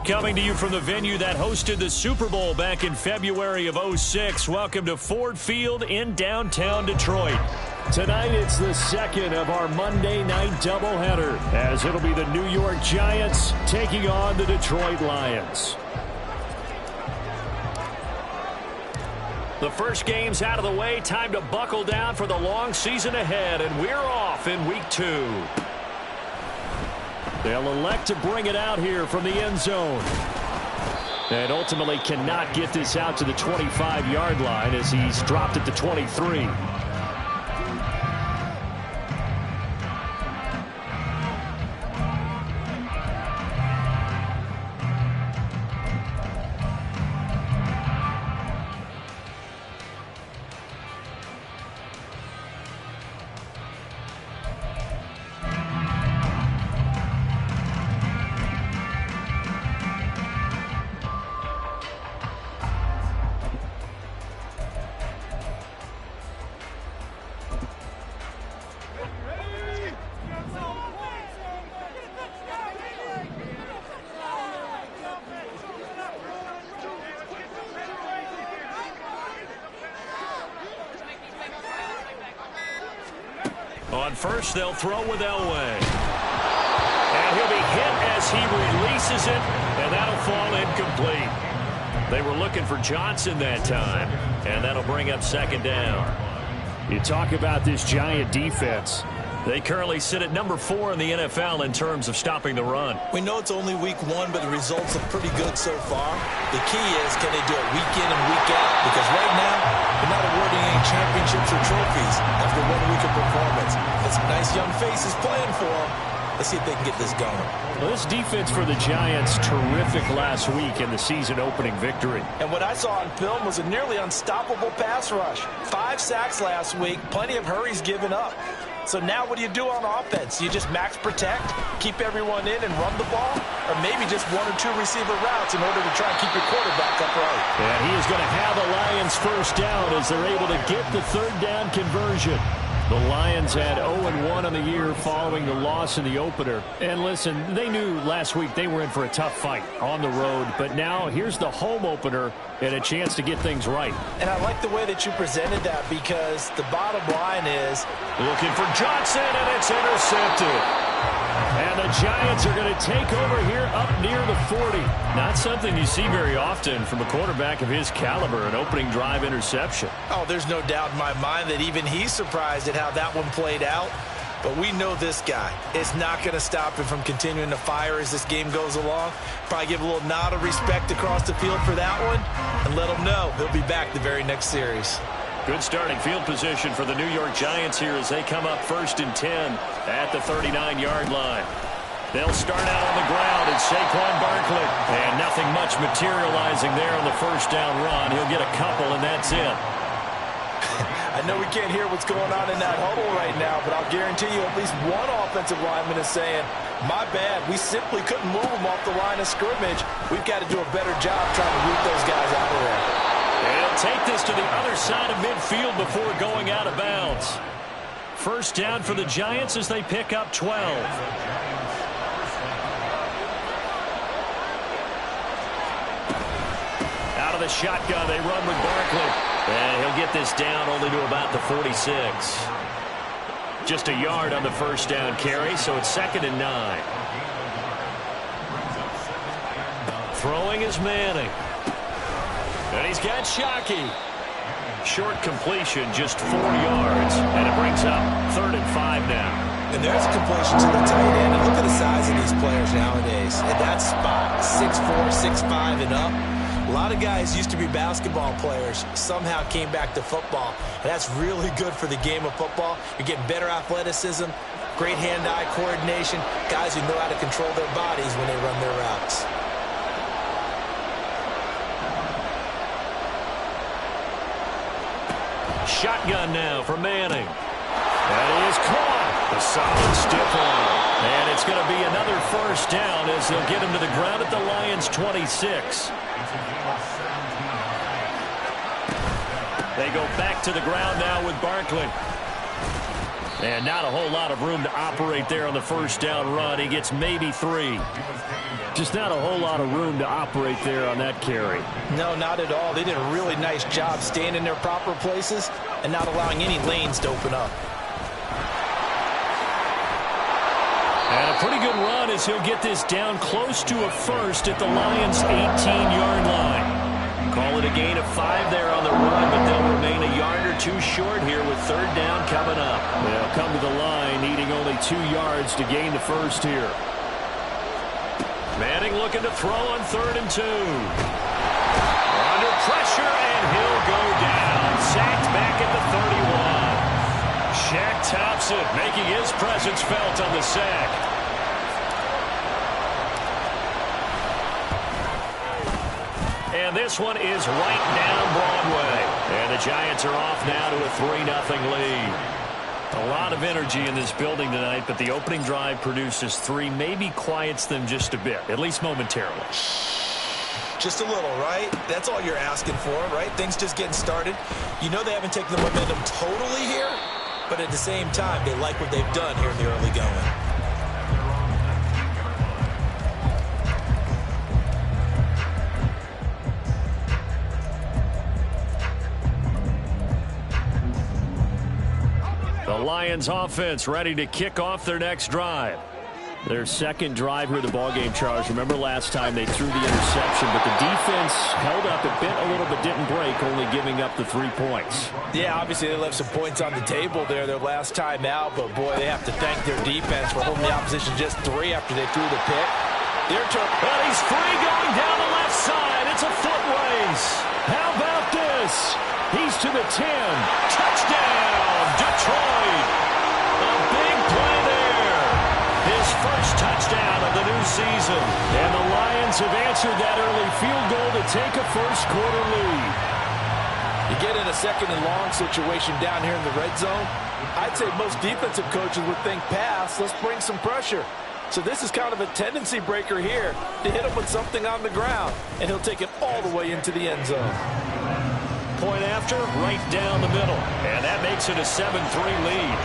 Coming to you from the venue that hosted the Super Bowl back in February of '06. Welcome to Ford Field in downtown Detroit. Tonight, it's the second of our Monday night doubleheader, as it'll be the New York Giants taking on the Detroit Lions. The first game's out of the way. Time to buckle down for the long season ahead, and we're off in week 2. They'll elect to bring it out here from the end zone. And ultimately cannot get this out to the 25-yard line as he's dropped at the 23. On first, they'll throw with Elway. And he'll be hit as he releases it, and that'll fall incomplete. They were looking for Johnson that time, and that'll bring up second down. You talk about this Giant defense. They currently sit at number 4 in the NFL in terms of stopping the run. We know it's only week 1, but the results are pretty good so far. The key is, can they do it week in and week out? Because right now, they're not awarding any championships or trophies after 1 week of performance. There's some nice young faces playing for them. Let's see if they can get this going. Well, this defense for the Giants, terrific last week in the season-opening victory. And what I saw on film was a nearly unstoppable pass rush. 5 sacks last week, plenty of hurries given up. So now what do you do on offense? You just max protect, keep everyone in and run the ball, or maybe just 1 or 2 receiver routes in order to try and keep your quarterback upright. And he is going to have the Lions first down as they're able to get the third down conversion. The Lions had 0-1 on the year following the loss in the opener. And listen, they knew last week they were in for a tough fight on the road. But now here's the home opener and a chance to get things right. And I like the way that you presented that, because the bottom line is looking for Johnson, and it's intercepted. And the Giants are going to take over here up near the 40. Not something you see very often from a quarterback of his caliber, an opening drive interception. Oh, there's no doubt in my mind that even he's surprised at how that one played out. But we know this guy is not going to stop him from continuing to fire as this game goes along. Probably give a little nod of respect across the field for that one, and let him know he'll be back the very next series. Good starting field position for the New York Giants here as they come up 1st and 10 at the 39-yard line. They'll start out on the ground. It's Saquon Barkley. And nothing much materializing there on the first down run. He'll get a couple, and that's it. I know we can't hear what's going on in that huddle right now, but I'll guarantee you at least one offensive lineman is saying, my bad, we simply couldn't move them off the line of scrimmage. We've got to do a better job trying to root those guys out of there. And he'll take this to the other side of midfield before going out of bounds. First down for the Giants as they pick up 12. Out of the shotgun, they run with Barkley. And he'll get this down only to about the 46. Just a yard on the first down carry, so it's 2nd and 9. Throwing is Manning. And he's got Shockey. Short completion, just 4 yards. And it brings up 3rd and 5 now. And there's a completion to the tight end. And look at the size of these players nowadays. At that spot, 6'4", 6'5", and up. A lot of guys used to be basketball players, somehow came back to football. And that's really good for the game of football. You're getting better athleticism, great hand-eye coordination, guys who know how to control their bodies when they run their routes. Shotgun now for Manning. That is caught. A solid stiff arm. And it's going to be another first down as they'll get him to the ground at the Lions' 26. They go back to the ground now with Barkley. And not a whole lot of room to operate there on the first down run. He gets maybe 3. Just not a whole lot of room to operate there on that carry. No, not at all. They did a really nice job staying in their proper places and not allowing any lanes to open up. And a pretty good run as he'll get this down close to a first at the Lions' 18-yard line. Call it a gain of 5 there on the run, but they'll remain a yard or 2 short here with third down coming up. They'll come to the line needing only 2 yards to gain the first here. Manning looking to throw on 3rd and 2. Under pressure, and he'll go down. Sacked back at the 31. Shaq Thompson making his presence felt on the sack. And this one is right down Broadway. And the Giants are off now to a 3-0 lead. A lot of energy in this building tonight, but the opening drive produces 3, maybe quiets them just a bit, at least momentarily. Just a little, right? That's all you're asking for, right? Things just getting started. You know they haven't taken the momentum totally here, but at the same time, they like what they've done here in the early going. The Lions offense ready to kick off their next drive. Their second drive here of the ballgame, Charles. Remember last time they threw the interception, but the defense held up. It bent a little but didn't break, only giving up the 3 points. Yeah, obviously they left some points on the table there their last time out, but boy, they have to thank their defense for holding the opposition just 3 after they threw the pick. Well, he's free going down the left side. It's a foot race. How about this? He's to the 10. Touchdown, Detroit. A big play there. His first touchdown of the new season. And the Lions have answered that early field goal to take a first-quarter lead. You get in a second and long situation down here in the red zone, I'd say most defensive coaches would think pass. Let's bring some pressure. So this is kind of a tendency breaker here to hit him with something on the ground, and he'll take it all the way into the end zone. Point after, right down the middle. And that makes it a 7-3 lead.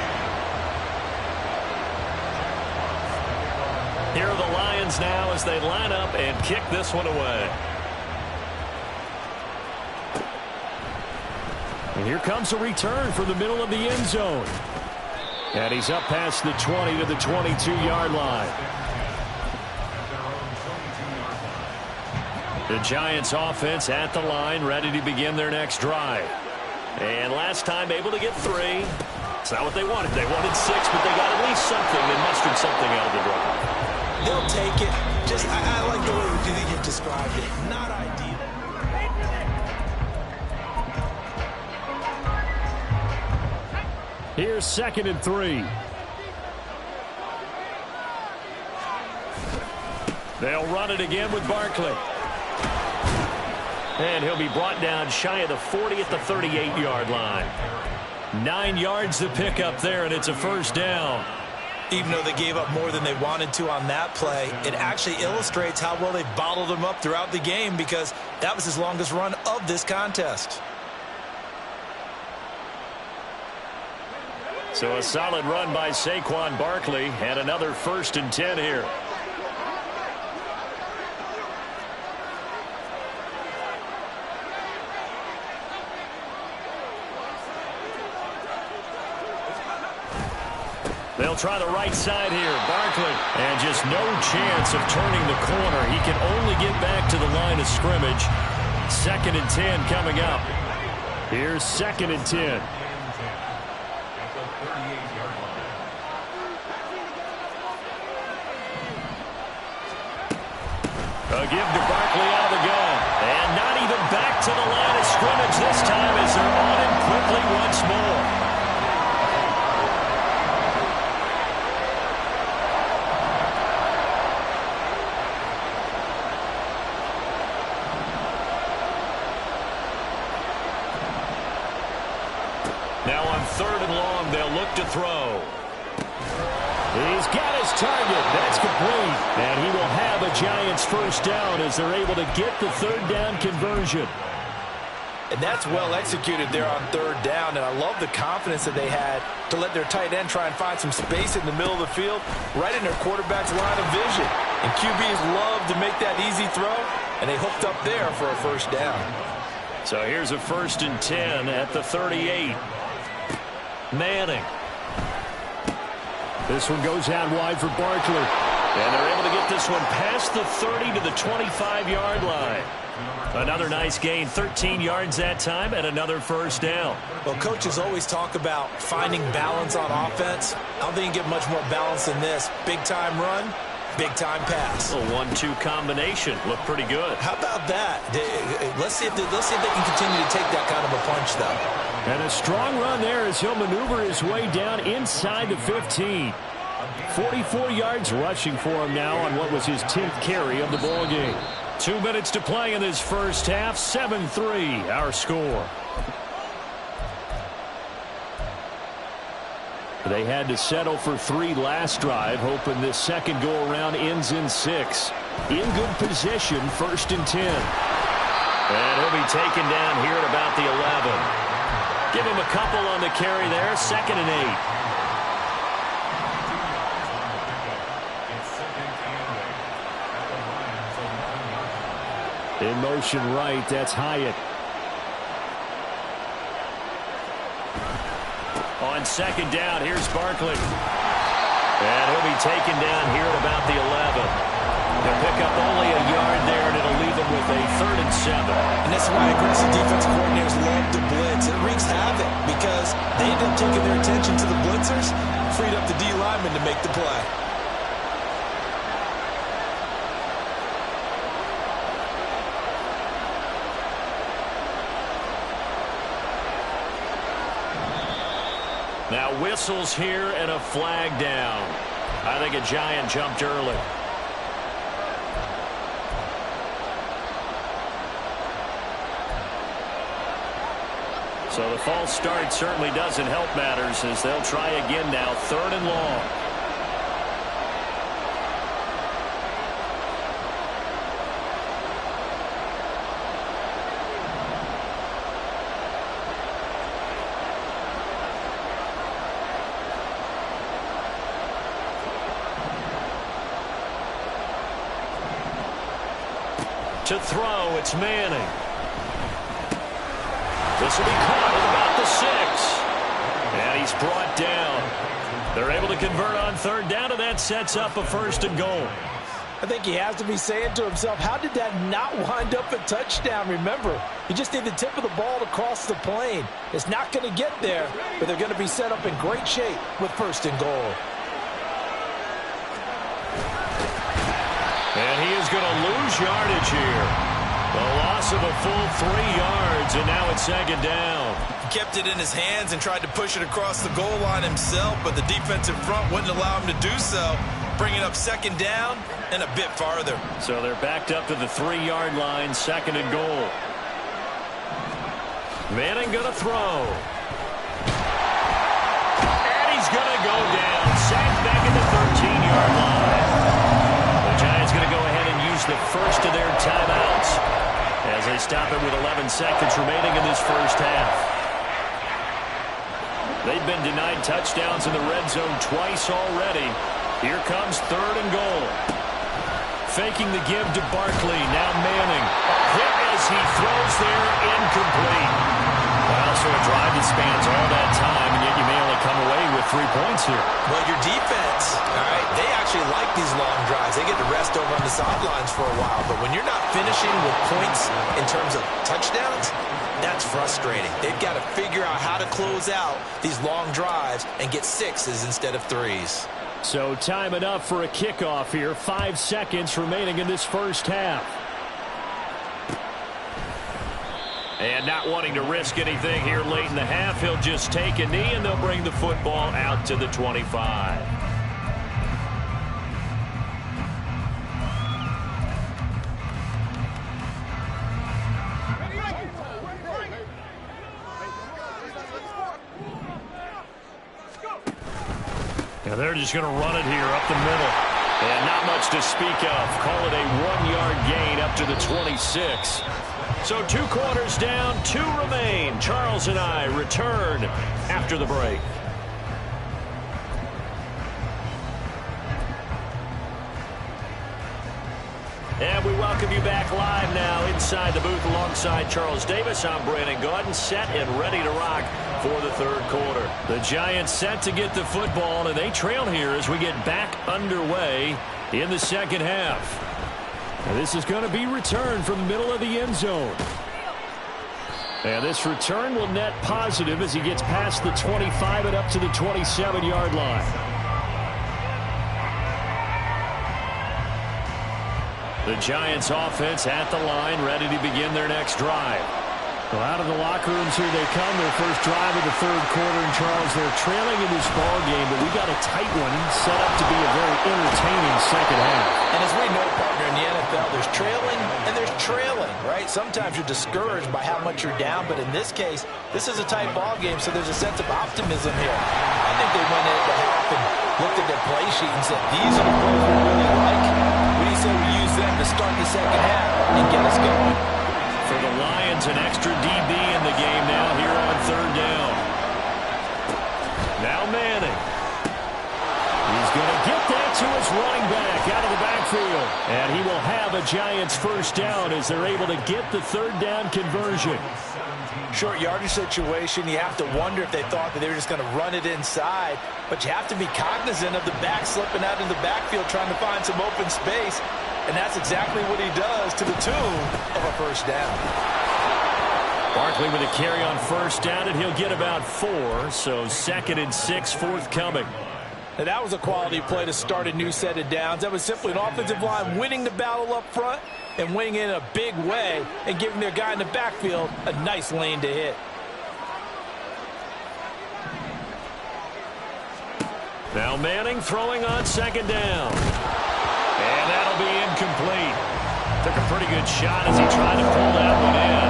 Here are the Lions now as they line up and kick this one away. And here comes a return from the middle of the end zone. And he's up past the 20 to the 22-yard line. The Giants offense at the line, ready to begin their next drive. And last time able to get 3. It's not what they wanted. They wanted 6, but they got at least something and mustered something out of the drive. They'll take it. Just, I like the way you described it. Not ideal. Here's 2nd and 3. They'll run it again with Barkley. And he'll be brought down shy of the 40 at the 38-yard line. 9 yards to pick up there, and it's a first down. Even though they gave up more than they wanted to on that play, it actually illustrates how well they've bottled them up throughout the game, because that was his longest run of this contest. So a solid run by Saquon Barkley, and another 1st and 10 here. They'll try the right side here. Barkley. And just no chance of turning the corner. He can only get back to the line of scrimmage. 2nd and 10 coming up. Here's 2nd and 10. A give to Barkley out of the gun. And not even back to the line of scrimmage this time as they're on him quickly once more. Now on 3rd and long, they'll look to throw. He's got his target. That's complete. And he will have a Giants first down as they're able to get the 3rd down conversion. And that's well executed there on 3rd down. And I love the confidence that they had to let their tight end try and find some space in the middle of the field, right in their quarterback's line of vision. And QBs love to make that easy throw, and they hooked up there for a first down. So here's a 1st and 10 at the 38. Manning. This one goes out wide for Barkley. And they're able to get this one past the 30 to the 25-yard line. Another nice gain, 13 yards that time, and another first down. Well, coaches always talk about finding balance on offense. I don't think you get much more balance than this. Big-time run, big-time pass. A 1-2 combination. Looked pretty good. How about that? Let's see if they can continue to take that kind of a punch, though. And a strong run there as he'll maneuver his way down inside the 15. 44 yards rushing for him now on what was his 10th carry of the ball game. 2 minutes to play in this first half. 7-3 our score. They had to settle for 3 last drive, hoping this second go-around ends in 6. In good position, 1st and 10. And he'll be taken down here at about the 11. Give him a couple on the carry there. 2nd and 8. In motion right, that's Hyatt. On 2nd down, here's Barkley. And he'll be taken down here at about the 11. They'll pick up only a yard there, and it'll leave them with a 3rd and 7. And that's why aggressive defensive coordinators love to blitz. It wreaks havoc because they end up taking their attention to the blitzers, freed up the D lineman to make the play. Now whistles here and a flag down. I think a Giant jumped early. So the false start certainly doesn't help matters as they'll try again now. 3rd and long. To throw, it's Manning. This will be caught at about the 6. And he's brought down. They're able to convert on 3rd down, and that sets up a 1st and goal. I think he has to be saying to himself, how did that not wind up a touchdown? Remember, you just need the tip of the ball to cross the plane. It's not going to get there, but they're going to be set up in great shape with 1st and goal. And he is going to lose yardage here. The loss of a full 3 yards, and now it's 2nd down. He kept it in his hands and tried to push it across the goal line himself, but the defensive front wouldn't allow him to do so, bringing up 2nd down and a bit farther. So they're backed up to the 3-yard line, 2nd and goal. Manning going to throw. And he's going to go down. Sacked back at the 13-yard line. Giants going to go ahead and use the first of their timeouts as they stop it with 11 seconds remaining in this first half. They've been denied touchdowns in the red zone twice already. Here comes 3rd and goal. Faking the give to Barkley. Now Manning. Hit as he throws there, incomplete. Well, so a drive that spans all that time, and yet you may only come away with 3 points here. Well, your defense, all right, they actually like these long drives. They get to rest over on the sidelines for a while. But when you're not finishing with points in terms of touchdowns, that's frustrating. They've got to figure out how to close out these long drives and get 6s instead of 3s. So time enough for a kickoff here. 5 seconds remaining in this first half. And not wanting to risk anything here late in the half, he'll just take a knee, and they'll bring the football out to the 25. And they're just going to run it here up the middle. And not much to speak of. Call it a 1-yard gain up to the 26. So 2 quarters down, 2 remain. Charles and I return after the break. And we welcome you back live now inside the booth alongside Charles Davis. I'm Brandon Gaudin, set and ready to rock for the third quarter. The Giants set to get the football, and they trail here as we get back underway in the second half. And this is going to be returned from the middle of the end zone. And this return will net positive as he gets past the 25 and up to the 27-yard line. The Giants offense at the line, ready to begin their next drive. Well, out of the locker rooms here they come, their first drive of the third quarter. And Charles, they're trailing in this ball game, but we got a tight one set up to be a very entertaining second half. And as we know, partner, in the NFL, there's trailing and there's trailing, right? Sometimes you're discouraged by how much you're down, but in this case, this is a tight ball game, so there's a sense of optimism here. I think they went into half and looked at their play sheet and said, these are the plays we really like. What do you say we use them to start the second half and get us going? For the Lions, an extra DB in the game now here on third down. Now Manning. He's going to get that to his running back out of the backfield. And he will have a Giants first down as they're able to get the third down conversion. Short yardage situation, you have to wonder if they thought that they were just going to run it inside. But you have to be cognizant of the back slipping out of the backfield trying to find some open space. And that's exactly what he does to the tune of a first down. Barkley with a carry on first down, and he'll get about 4. So 2nd and 6 forthcoming. Now that was a quality play to start a new set of downs. That was simply an offensive line winning the battle up front and winning in a big way and giving their guy in the backfield a nice lane to hit. Now Manning throwing on second down. And that'll be incomplete. Took a pretty good shot as he tried to pull that one in.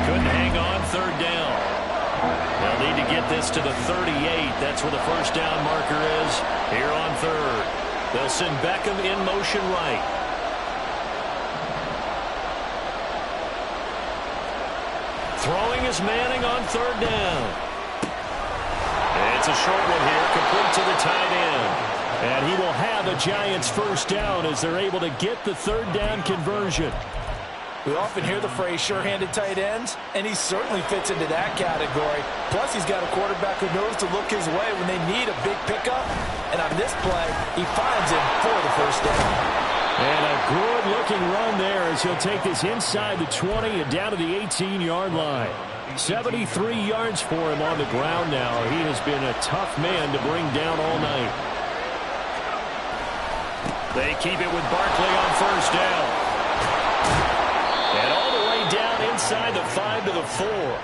Couldn't hang on third down. They'll need to get this to the 38. That's where the first down marker is here on third. They'll send Beckham in motion right. Throwing is Manning on third down. It's a short one here, complete to the tight end. And he will have a Giants first down as they're able to get the third down conversion. We often hear the phrase sure-handed tight ends, and he certainly fits into that category. Plus, he's got a quarterback who knows to look his way when they need a big pickup. And on this play, he finds him for the first down. And a good-looking run there as he'll take this inside the 20 and down to the 18-yard line. 73 yards for him on the ground now. He has been a tough man to bring down all night. They keep it with Barkley on first down. And all the way down inside the 5 to the 4.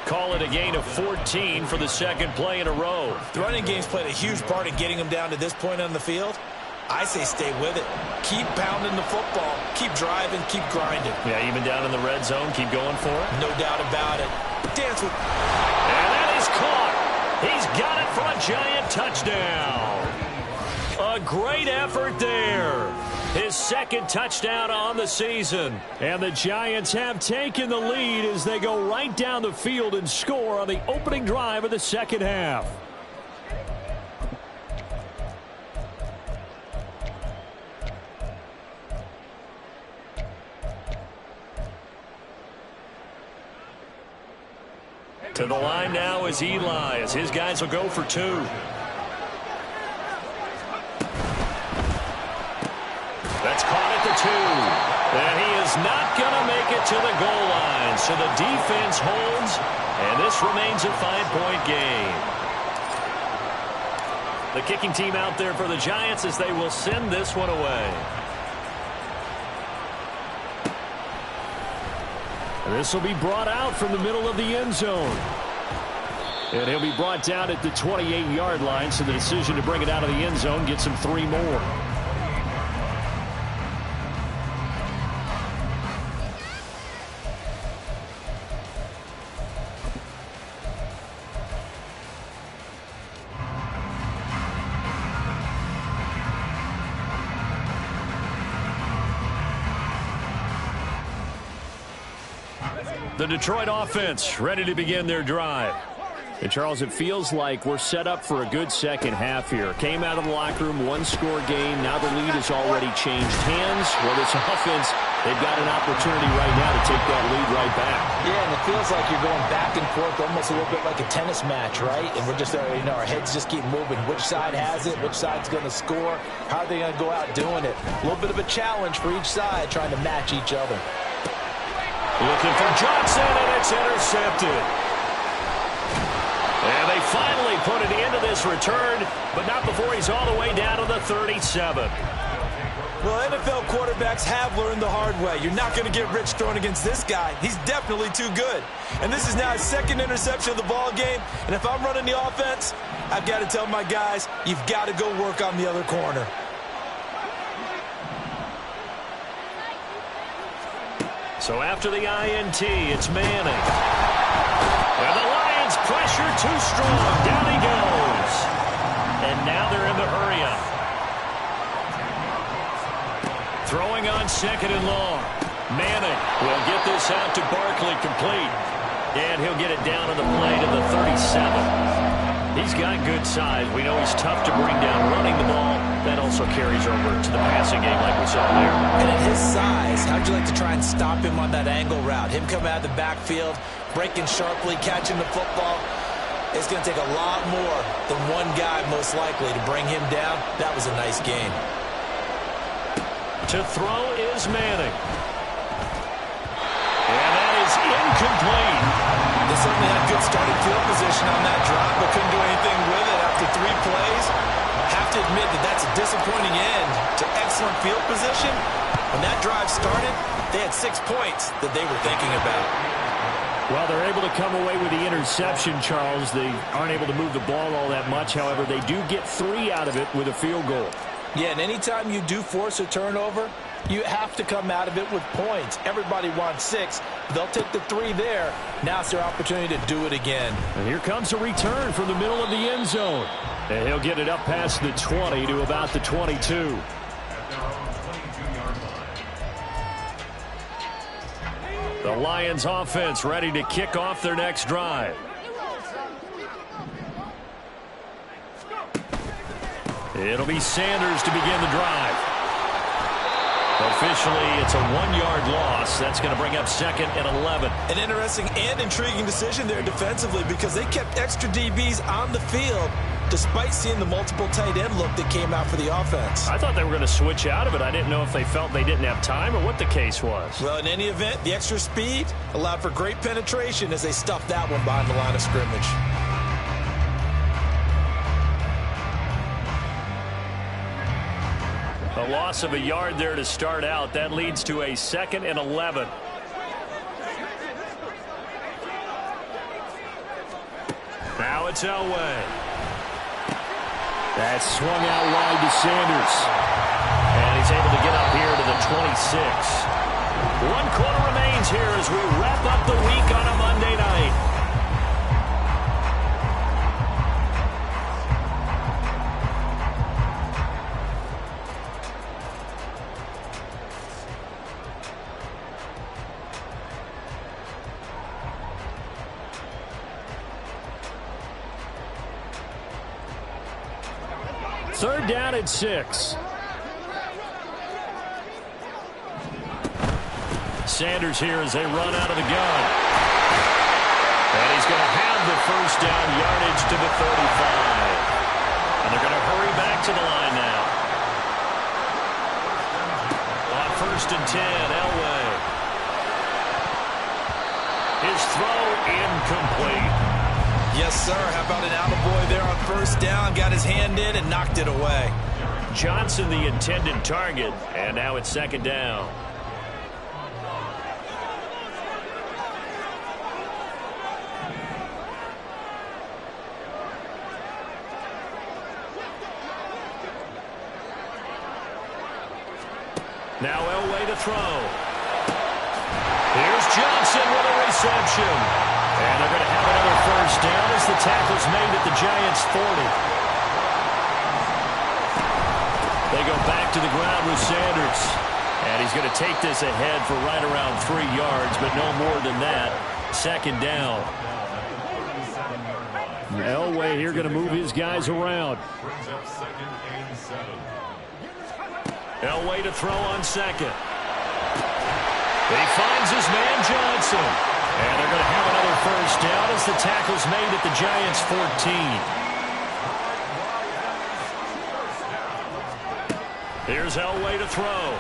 Call it a gain of 14 for the second play in a row. The running game's played a huge part in getting them down to this point on the field. I say stay with it. Keep pounding the football. Keep driving. Keep grinding. Yeah, even down in the red zone, keep going for it. No doubt about it. Dance with... And that is caught. He's got it for a Giant touchdown. A great effort there. His second touchdown on the season. And the Giants have taken the lead as they go right down the field and score on the opening drive of the second half. To the line now is Eli, as his guys will go for 2. That's caught at the 2. And he is not going to make it to the goal line. So the defense holds, and this remains a 5-point game. The kicking team out there for the Giants as they will send this one away. And this will be brought out from the middle of the end zone. And he'll be brought down at the 28-yard line, so the decision to bring it out of the end zone gets him 3 more. The Detroit offense ready to begin their drive. And Charles, it feels like we're set up for a good second half here. Came out of the locker room, 1-score game. Now the lead has already changed hands. Well, this offense They've got an opportunity right now to take that lead right back. Yeah, and it feels like you're going back and forth almost a little bit like a tennis match, right? And we're just, our heads just keep moving. Which side has it? Which side's going to score? How are they going to go out doing it? A little bit of a challenge for each side trying to match each other. Looking for Johnson, and it's intercepted. And they finally put it into this return, but not before he's all the way down to the 37. Well, NFL quarterbacks have learned the hard way. You're not going to get rich throwing against this guy. He's definitely too good. And this is now his second interception of the ball game. And if I'm running the offense, I've got to tell my guys, you've got to go work on the other corner. So after the INT, it's Manning. And the Lions pressure too strong. Down he goes. And now they're in the hurry-up. Throwing on second and long. Manning will get this out to Barkley complete. And he'll get it down on the play to the 37. He's got good size. We know he's tough to bring down running the ball. That also carries over to the passing game like we saw there. And at his size, how'd you like to try and stop him on that angle route? Him coming out of the backfield, breaking sharply, catching the football. It's going to take a lot more than one guy most likely to bring him down. That was a nice game. To throw is Manning. And that is incomplete. They certainly had good starting field position on that drive, but couldn't do anything with it after 3 plays. I have to admit that that's a disappointing end to excellent field position. When that drive started, they had 6 points that they were thinking about. Well, they're able to come away with the interception, Charles. They aren't able to move the ball all that much. However, they do get 3 out of it with a field goal. Yeah, and anytime you do force a turnover, you have to come out of it with points. Everybody wants 6. They'll take the 3 there. Now it's their opportunity to do it again. And here comes a return from the middle of the end zone. And he'll get it up past the 20 to about the 22. The Lions offense ready to kick off their next drive. It'll be Sanders to begin the drive. Officially, it's a 1-yard loss. That's going to bring up second and 11. An interesting and intriguing decision there defensively because they kept extra DBs on the field despite seeing the multiple tight end look that came out for the offense. I thought they were going to switch out of it. I didn't know if they felt they didn't have time or what the case was. Well, in any event, the extra speed allowed for great penetration as they stuffed that one behind the line of scrimmage. A loss of a yard there to start out. That leads to a second and 11. Now it's Elway. That's swung out wide to Sanders. And he's able to get up here to the 26. 1 quarter remains here as we wrap up the week on a Monday night. Third down at 6. Sanders here as they run out of the gun. And he's going to have the first down, yardage to the 35. And they're going to hurry back to the line now. On first and 10, Elway. His throw incomplete. Yes, sir. How about an attaboy there on first down? Got his hand in and knocked it away. Johnson the intended target, and now it's second down. Now Elway to throw. Here's Johnson with a reception. And they're going to have another first down as the tackle's made at the Giants' 40. They go back to the ground with Sanders. And he's going to take this ahead for right around 3 yards, but no more than that. Second down. Elway here going to move his guys around. Elway to throw on second. He finds his man Johnson. And they're going to have another first down as the tackle's made at the Giants' 14. Here's Elway to throw.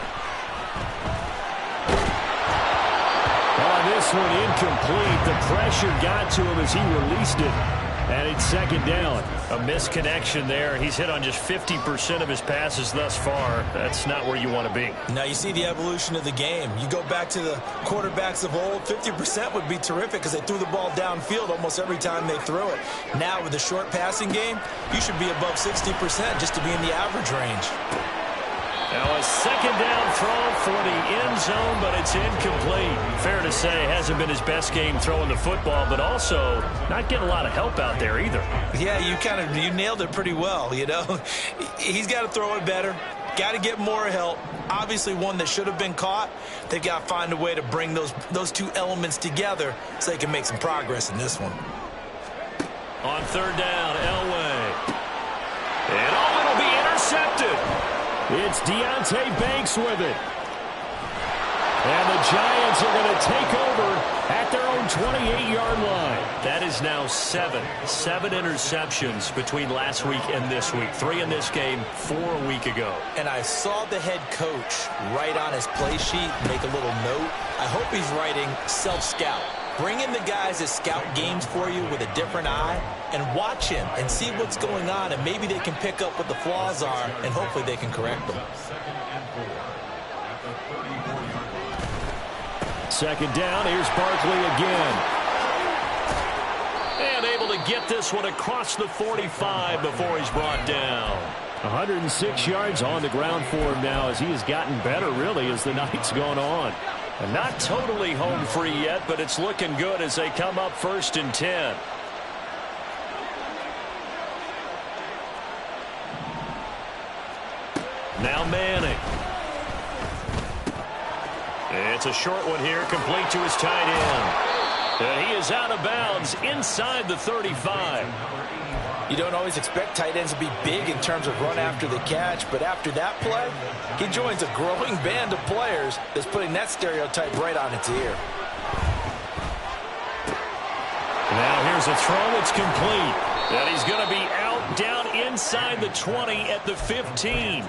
On this one, incomplete. The pressure got to him as he released it. And it's second down. A misconnection there. He's hit on just 50% of his passes thus far. That's not where you want to be. Now you see the evolution of the game. You go back to the quarterbacks of old, 50% would be terrific because they threw the ball downfield almost every time they threw it. Now with the short passing game, you should be above 60% just to be in the average range. Now a second down throw for the end zone, but it's incomplete. Fair to say, hasn't been his best game throwing the football, but also not getting a lot of help out there either. Yeah, you nailed it pretty well, you know. He's got to throw it better. Got to get more help. Obviously one that should have been caught. They've got to find a way to bring those two elements together so they can make some progress in this one. On third down, Elway. And it'll be intercepted. It's Deonte Banks with it. And the Giants are going to take over at their own 28-yard line. That is now seven interceptions between last week and this week. 3 in this game, 4 a week ago. And I saw the head coach write on his play sheet, make a little note. I hope he's writing self-scout. Bring in the guys that scout games for you with a different eye and watch him and see what's going on, and maybe they can pick up what the flaws are, and hopefully they can correct them. Second down, here's Barkley again. And able to get this one across the 45 before he's brought down. 106 yards on the ground for him now as he has gotten better, really, as the night's gone on. And not totally home free yet, but it's looking good as they come up 1st and 10. Now Manning. It's a short one here, complete to his tight end. And he is out of bounds inside the 35. You don't always expect tight ends to be big in terms of run after the catch, but after that play, he joins a growing band of players that's putting that stereotype right on its ear. Now here's a throw. It's complete. And he's going to be out down inside the 20 at the 15.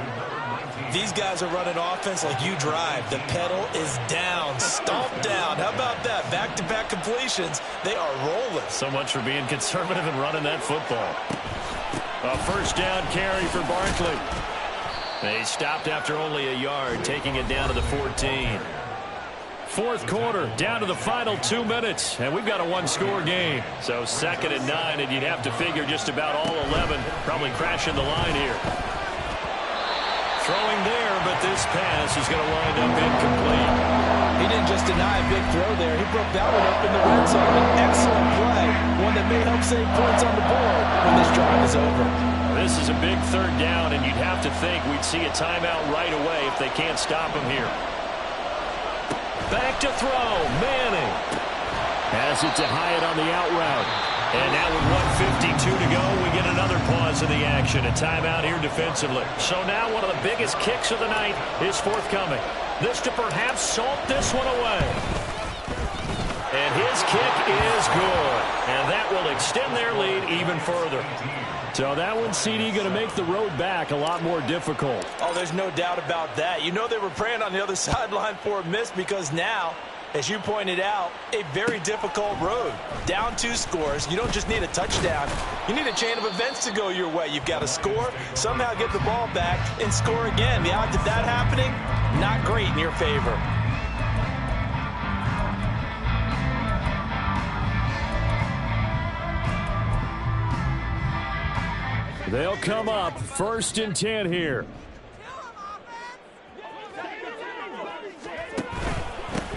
These guys are running offense like you drive. The pedal is down, stomp down. How about that? Back-to-back completions. They are rolling. So much for being conservative and running that football. A first down carry for Barkley. They stopped after only a yard, taking it down to the 14. Fourth quarter, down to the final 2 minutes, and we've got a one-score game. So 2nd and 9, and you'd have to figure just about all 11 probably crashing the line here. Throwing there, but this pass is going to wind up incomplete. He didn't just deny a big throw there. He broke that one up in the red zone. An excellent play, one that may help save points on the board when this drive is over. This is a big third down, and you'd have to think we'd see a timeout right away if they can't stop him here. Back to throw, Manning. Has it to Hyatt on the out route. And now with 1:52 to go, we get another pause in the action. A timeout here defensively. So now one of the biggest kicks of the night is forthcoming. This to perhaps salt this one away. And his kick is good. And that will extend their lead even further. So that one, CD, going to make the road back a lot more difficult. Oh, there's no doubt about that. You know they were praying on the other sideline for a miss because now, as you pointed out, a very difficult road. Down 2 scores. You don't just need a touchdown. You need a chain of events to go your way. You've got to score, somehow get the ball back, and score again. The odds of that happening, not great in your favor. They'll come up 1st and 10 here.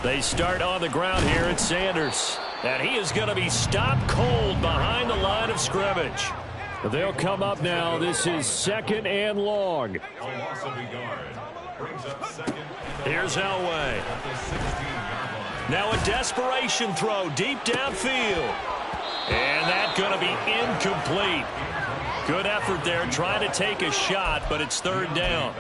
They start on the ground here at Sanders. And he is going to be stopped cold behind the line of scrimmage. They'll come up now. This is 2nd and long. Here's Elway. Now a desperation throw deep downfield. And that's going to be incomplete. Good effort there trying to take a shot, but it's 3rd down.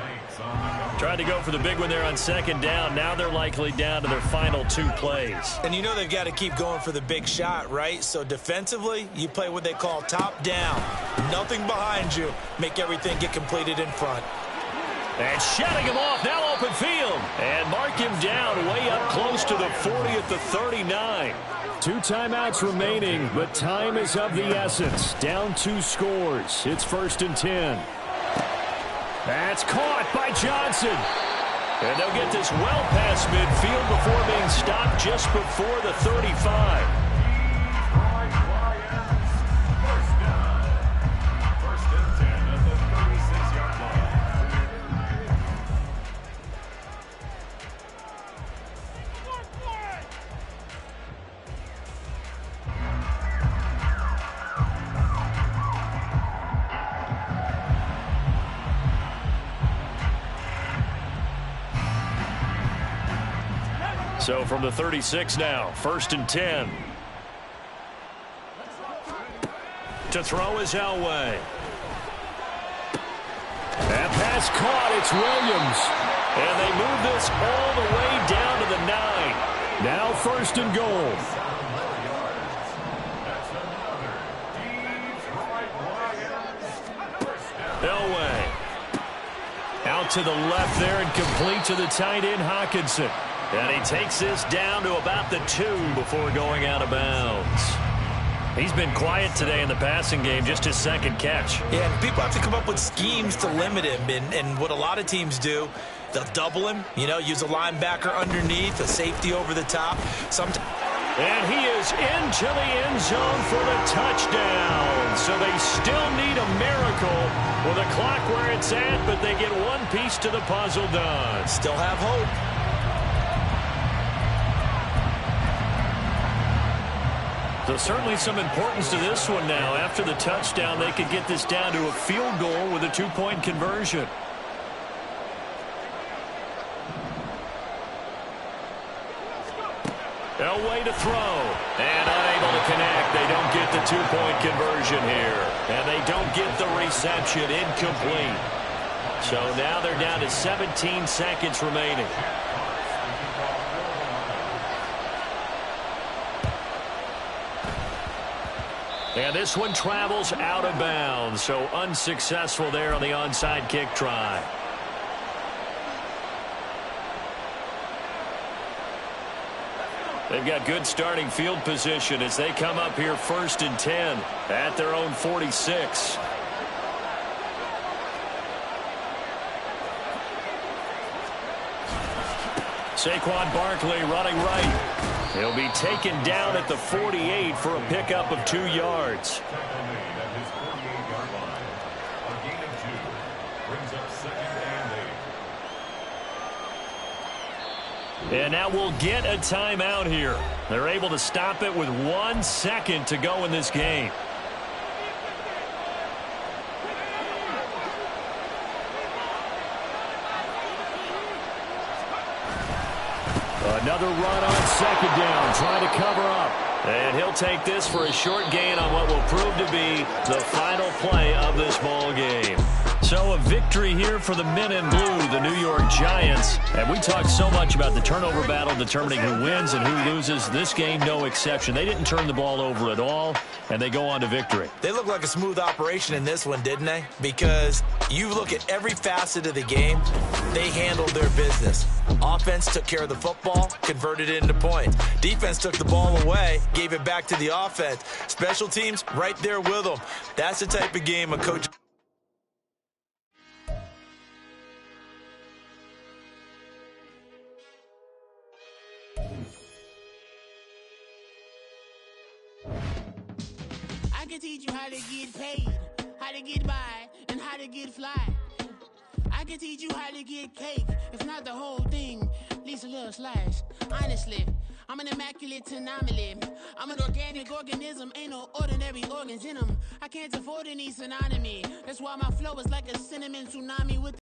Tried to go for the big one there on second down. Now they're likely down to their final 2 plays. And you know they've got to keep going for the big shot, right? So defensively, you play what they call top down. Nothing behind you. Make everything get completed in front. And shutting him off, now open field. And mark him down way up close to the 40 at the 39. 2 timeouts remaining, but time is of the essence. Down 2 scores. It's 1st and 10. That's caught by Johnson. And they'll get this well past midfield before being stopped just before the 35. So from the 36 now, 1st and 10. To throw is Elway. That pass caught. It's Williams. And they move this all the way down to the 9. Now 1st and goal. Elway. Out to the left there and complete to the tight end, Hockenson. And he takes this down to about the 2 before going out of bounds. He's been quiet today in the passing game, just his 2nd catch. Yeah, and people have to come up with schemes to limit him. And what a lot of teams do, they'll double him, use a linebacker underneath, a safety over the top. And he is into the end zone for the touchdown. So they still need a miracle with a clock where it's at, but they get one piece to the puzzle done. Still have hope. So certainly some importance to this one now. After the touchdown, they could get this down to a field goal with a 2-point conversion. Elway to throw. And unable to connect. They don't get the 2-point conversion here. And they don't get the reception. Incomplete. So now they're down to 17 seconds remaining. And this one travels out of bounds, so unsuccessful there on the onside kick try. They've got good starting field position as they come up here 1st and 10 at their own 46. Saquon Barkley running right. He'll be taken down at the 48 for a pickup of 2 yards. And now we'll get a timeout here. They're able to stop it with 1 second to go in this game. Another run on 2nd down, trying to cover up. And he'll take this for a short gain on what will prove to be the final play of this ball game. So a victory here for the men in blue, the New York Giants. And we talked so much about the turnover battle determining who wins and who loses. This game, no exception. They didn't turn the ball over at all, and they go on to victory. They look like a smooth operation in this one, didn't they? Because you look at every facet of the game, they handled their business. Offense took care of the football, converted it into points. Defense took the ball away, gave it back to the offense. Special teams, right there with them. That's the type of game a coach... I can teach you how to get paid, how to get by, and how to get fly. I can teach you how to get cake, if not the whole thing, at least a little slice. Honestly, I'm an immaculate anomaly. I'm an organic organism, ain't no ordinary organs in them. I can't afford any synonymy. That's why my flow is like a cinnamon tsunami with